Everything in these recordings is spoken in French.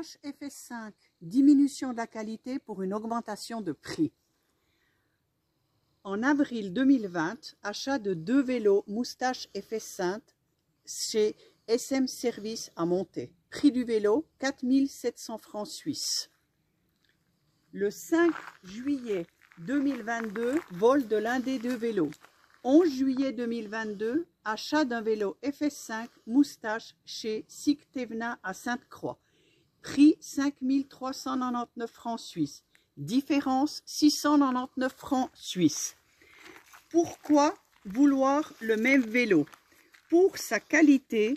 Moustache FS5, diminution de la qualité pour une augmentation de prix. En avril 2020, achat de 2 vélos Moustache FS5 chez SM Service à Monté. Prix du vélo, 4 700 francs suisses. Le 5 juillet 2022, vol de l'un des 2 vélos. 11 juillet 2022, achat d'un vélo FS5 Moustache chez SICK Thévenin à Sainte-Croix. Prix 5 399 francs suisses. Différence 699 francs suisses. Pourquoi vouloir le même vélo? Pour sa qualité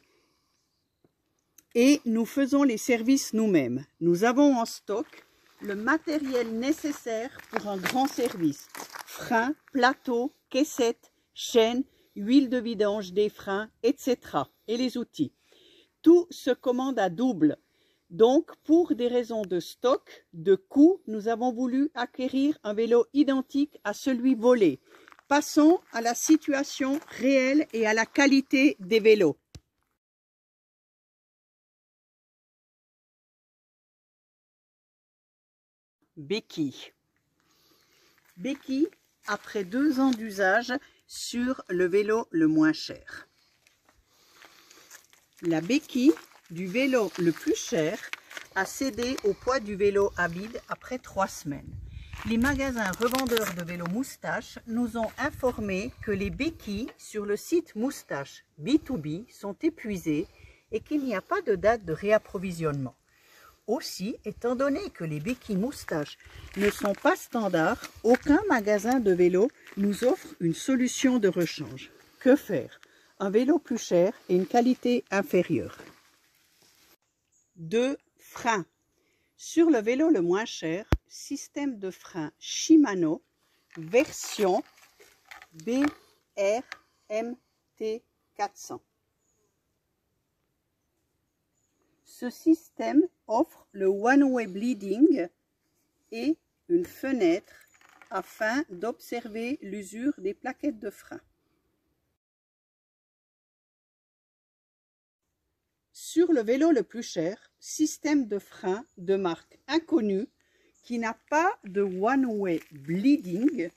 et nous faisons les services nous-mêmes. Nous avons en stock le matériel nécessaire pour un grand service. Freins, plateau, caissettes, chaînes, huile de vidange des freins, etc. Et les outils. Tout se commande à double. Donc, pour des raisons de stock, de coût, nous avons voulu acquérir un vélo identique à celui volé. Passons à la situation réelle et à la qualité des vélos. Béquille. Béquille après 2 ans d'usage sur le vélo le moins cher. La béquille du vélo le plus cher a cédé au poids du vélo à vide après 3 semaines. Les magasins revendeurs de vélos Moustache nous ont informé que les béquilles sur le site Moustache B2B sont épuisées et qu'il n'y a pas de date de réapprovisionnement. Aussi, étant donné que les béquilles Moustache ne sont pas standards, aucun magasin de vélo nous offre une solution de rechange. Que faire? Un vélo plus cher et une qualité inférieure. 2 freins. Sur le vélo le moins cher, système de frein Shimano, version BRMT400. Ce système offre le one-way bleeding et une fenêtre afin d'observer l'usure des plaquettes de frein. Sur le vélo le plus cher, système de frein de marque inconnue qui n'a pas de one-way bleeding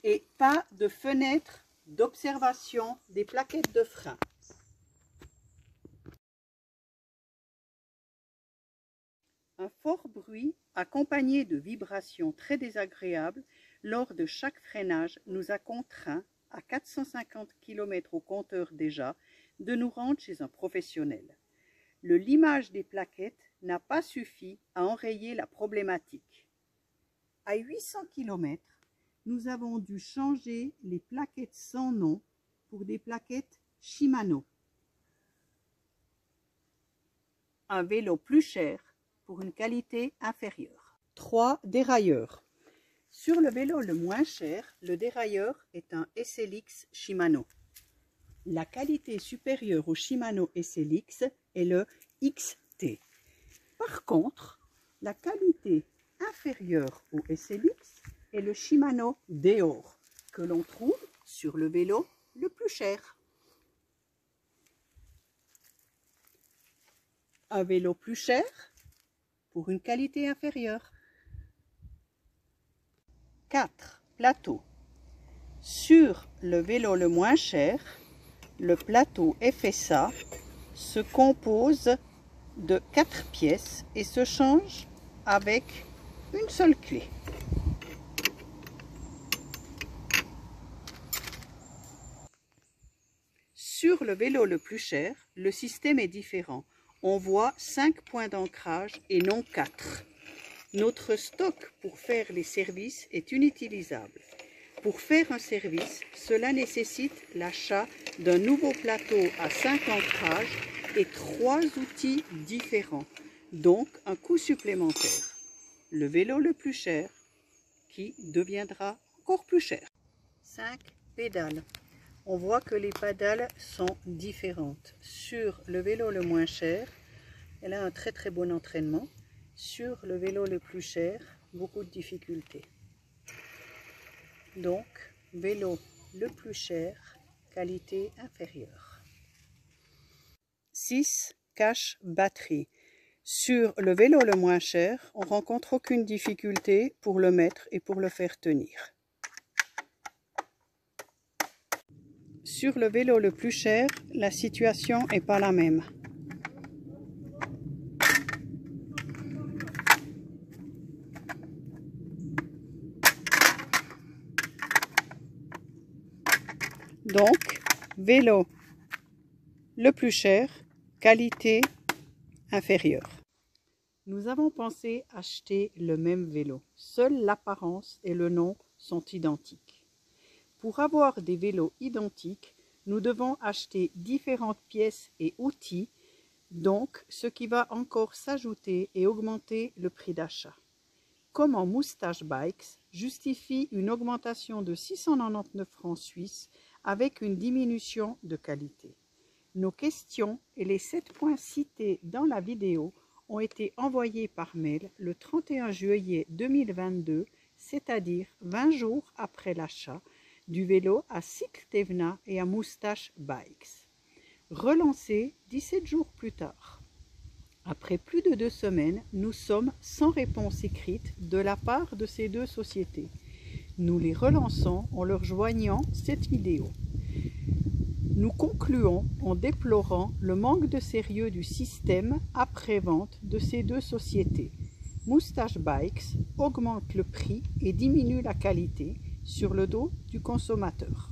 et pas de fenêtre d'observation des plaquettes de frein. Un fort bruit accompagné de vibrations très désagréables lors de chaque freinage nous a contraints, à 450 km au compteur déjà, de nous rendre chez un professionnel. Le limage des plaquettes n'a pas suffi à enrayer la problématique. À 800 km, nous avons dû changer les plaquettes sans nom pour des plaquettes Shimano. Un vélo plus cher pour une qualité inférieure. 3 dérailleurs. Sur le vélo le moins cher, le dérailleur est un SLX Shimano. La qualité supérieure au Shimano SLX est le XT. Par contre, la qualité inférieure au SLX est le Shimano Deore, que l'on trouve sur le vélo le plus cher. Un vélo plus cher pour une qualité inférieure. 4 plateaux. Sur le vélo le moins cher, le plateau FSA se compose de 4 pièces et se change avec une seule clé. Sur le vélo le plus cher, le système est différent. On voit 5 points d'ancrage et non 4. Notre stock pour faire les services est inutilisable. Pour faire un service, cela nécessite l'achat d'un nouveau plateau à 5 ancrages et 3 outils différents, donc un coût supplémentaire. Le vélo le plus cher qui deviendra encore plus cher. 5 pédales. On voit que les pédales sont différentes. Sur le vélo le moins cher, elle a un très bon entraînement. Sur le vélo le plus cher, beaucoup de difficultés. Donc, vélo le plus cher, qualité inférieure. 6 caches batterie. Sur le vélo le moins cher, on rencontre aucune difficulté pour le mettre et pour le faire tenir. Sur le vélo le plus cher, la situation n'est pas la même. Donc, vélo le plus cher, qualité inférieure. Nous avons pensé acheter le même vélo. Seule l'apparence et le nom sont identiques. Pour avoir des vélos identiques, nous devons acheter différentes pièces et outils, donc ce qui va encore s'ajouter et augmenter le prix d'achat. Comment Moustache Bikes justifie une augmentation de 699 francs suisses avec une diminution de qualité. Nos questions et les 7 points cités dans la vidéo ont été envoyés par mail le 31 juillet 2022, c'est-à-dire 20 jours après l'achat du vélo à Cycletevna et à Moustache Bikes. Relancé 17 jours plus tard. Après plus de 2 semaines, nous sommes sans réponse écrite de la part de ces deux sociétés. Nous les relançons en leur joignant cette vidéo. Nous concluons en déplorant le manque de sérieux du système après-vente de ces deux sociétés. Moustache Bikes augmente le prix et diminue la qualité sur le dos du consommateur.